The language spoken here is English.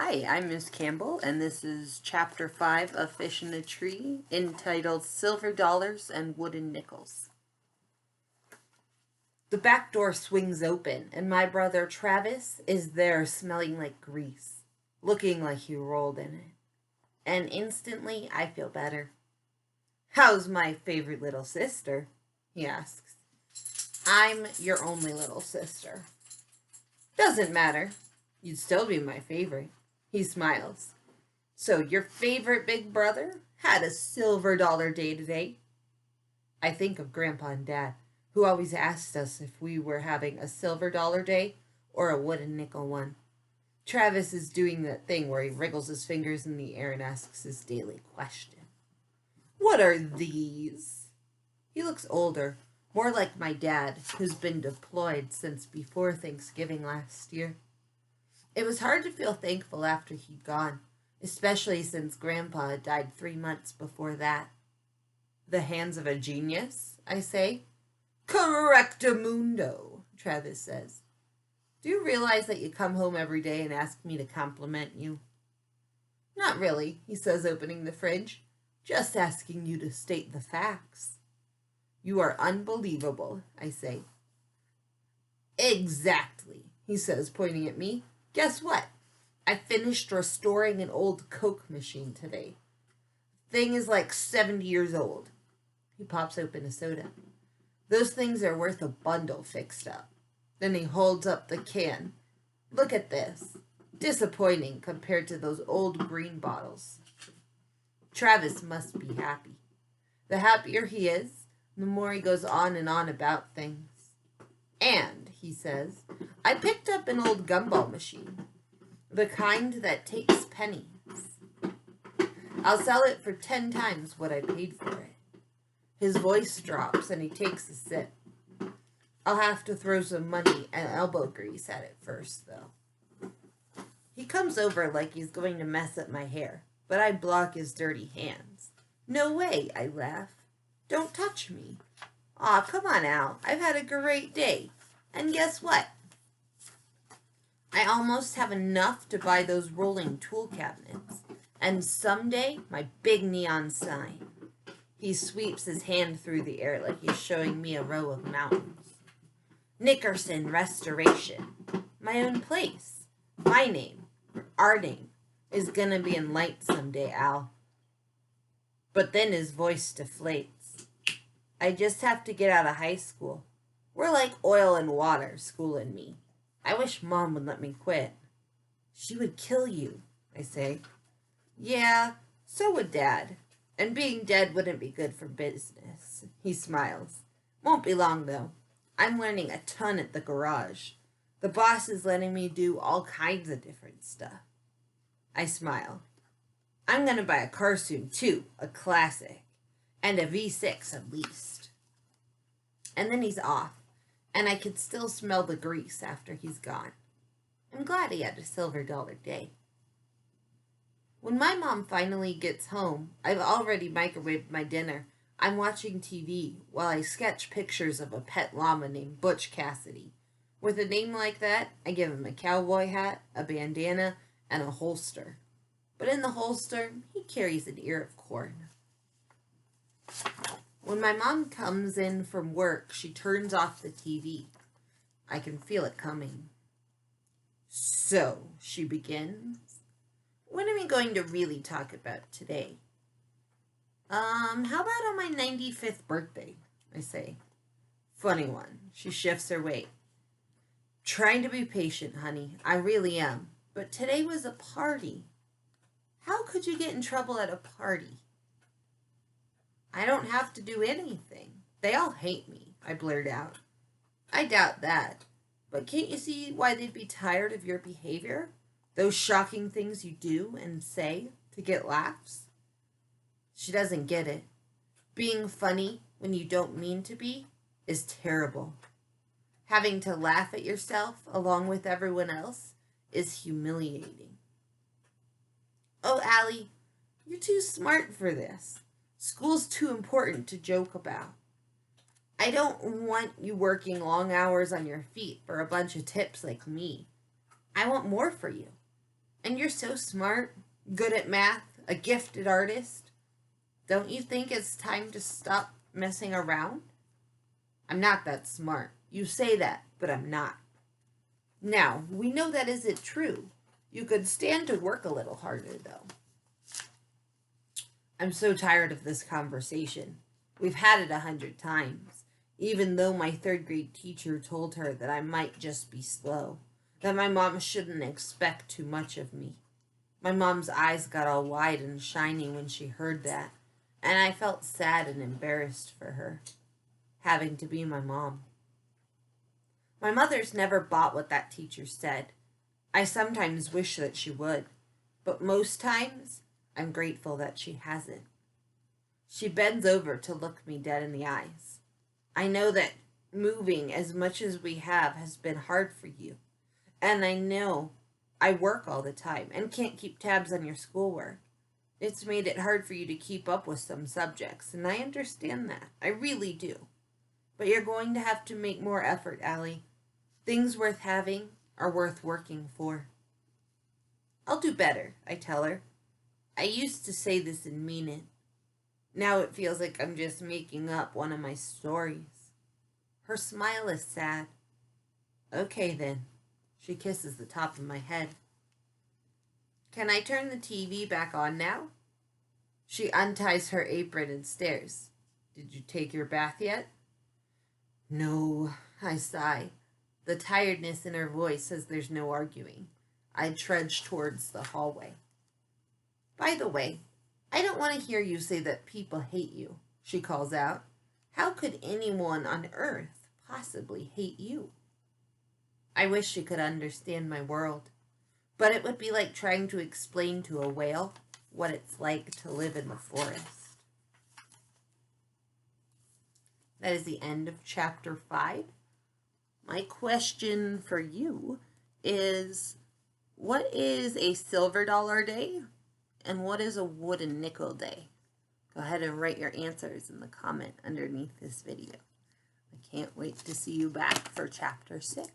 Hi, I'm Miss Campbell, and this is Chapter 5 of Fish in a Tree, entitled Silver Dollars and Wooden Nickels. The back door swings open, and my brother Travis is there smelling like grease, looking like he rolled in it. And instantly, I feel better. "How's my favorite little sister?" he asks. "I'm your only little sister." "Doesn't matter. You'd still be my favorite." He smiles. "So your favorite big brother had a silver dollar day today?" I think of Grandpa and Dad, who always asked us if we were having a silver dollar day or a wooden nickel one. Travis is doing that thing where he wriggles his fingers in the air and asks his daily question. "What are these?" He looks older, more like my dad, who's been deployed since before Thanksgiving last year. It was hard to feel thankful after he'd gone, especially since Grandpa had died 3 months before that. "The hands of a genius," I say. "Correctamundo," Travis says. "Do you realize that you come home every day and ask me to compliment you?" "Not really," he says, opening the fridge. "Just asking you to state the facts." "You are unbelievable," I say. "Exactly," he says, pointing at me. "Guess what? I finished restoring an old Coke machine today. Thing is like 70 years old." He pops open a soda. "Those things are worth a bundle fixed up." Then he holds up the can. "Look at this. Disappointing compared to those old green bottles." Travis must be happy. The happier he is, the more he goes on and on about things. "And," he says, "I picked up an old gumball machine. The kind that takes pennies. I'll sell it for 10 times what I paid for it." His voice drops and he takes a sip. "I'll have to throw some money and elbow grease at it first, though." He comes over like he's going to mess up my hair, but I block his dirty hands. "No way," I laugh. "Don't touch me." "Aw, come on, Al. I've had a great day. And guess what? I almost have enough to buy those rolling tool cabinets. And someday, my big neon sign." He sweeps his hand through the air like he's showing me a row of mountains. "Nickerson Restoration. My own place. My name, our name, is gonna be in lights someday, Al." But then his voice deflates. "I just have to get out of high school. We're like oil and water, school and me. I wish Mom would let me quit." "She would kill you," I say. "Yeah, so would Dad. And being dead wouldn't be good for business." He smiles. "Won't be long, though. I'm learning a ton at the garage. The boss is letting me do all kinds of different stuff." I smile. "I'm going to buy a car soon, too, a classic. And a V6 at least." And then he's off, and I could still smell the grease after he's gone. I'm glad he had a silver dollar day. When my mom finally gets home, I've already microwaved my dinner. I'm watching TV while I sketch pictures of a pet llama named Butch Cassidy. With a name like that, I give him a cowboy hat, a bandana, and a holster. But in the holster, he carries an ear of corn. When my mom comes in from work, she turns off the TV. I can feel it coming. "So," she begins, "what are we going to really talk about today?" How about on my 95th birthday?" I say. "Funny one." She shifts her weight. "Trying to be patient, honey. I really am. But today was a party." "How could you get in trouble at a party?" "I don't have to do anything. They all hate me," I blurt out. "I doubt that. But can't you see why they'd be tired of your behavior? Those shocking things you do and say to get laughs?" She doesn't get it. Being funny when you don't mean to be is terrible. Having to laugh at yourself along with everyone else is humiliating. "Oh, Allie, you're too smart for this. School's too important to joke about. I don't want you working long hours on your feet for a bunch of tips like me. I want more for you. And you're so smart, good at math, a gifted artist. Don't you think it's time to stop messing around? I'm not that smart. You say that, but I'm not. Now, we know that isn't true. You could stand to work a little harder, though. I'm so tired of this conversation. We've had it 100 times, even though my third grade teacher told her that I might just be slow, that my mom shouldn't expect too much of me. My mom's eyes got all wide and shiny when she heard that, and I felt sad and embarrassed for her, having to be my mom. My mother's never bought what that teacher said. I sometimes wish that she would, but most times I'm grateful that she hasn't. She bends over to look me dead in the eyes. I know that moving as much as we have has been hard for you, and I know I work all the time and can't keep tabs on your schoolwork. It's made it hard for you to keep up with some subjects, and I understand that. I really do. But you're going to have to make more effort, Allie. Things worth having are worth working for. I'll do better, I tell her. I used to say this and mean it. Now it feels like I'm just making up one of my stories. Her smile is sad. Okay then. She kisses the top of my head. Can I turn the TV back on now? She unties her apron and stares. Did you take your bath yet? No, I sigh. The tiredness in her voice says there's no arguing. I trudge towards the hallway. By the way, I don't want to hear you say that people hate you, she calls out. How could anyone on earth possibly hate you? I wish she could understand my world, but it would be like trying to explain to a whale what it's like to live in the forest. That is the end of chapter 5. My question for you is, what is a silver dollar day and what is a wooden nickel day? Go ahead and write your answers in the comment underneath this video. I can't wait to see you back for chapter 6.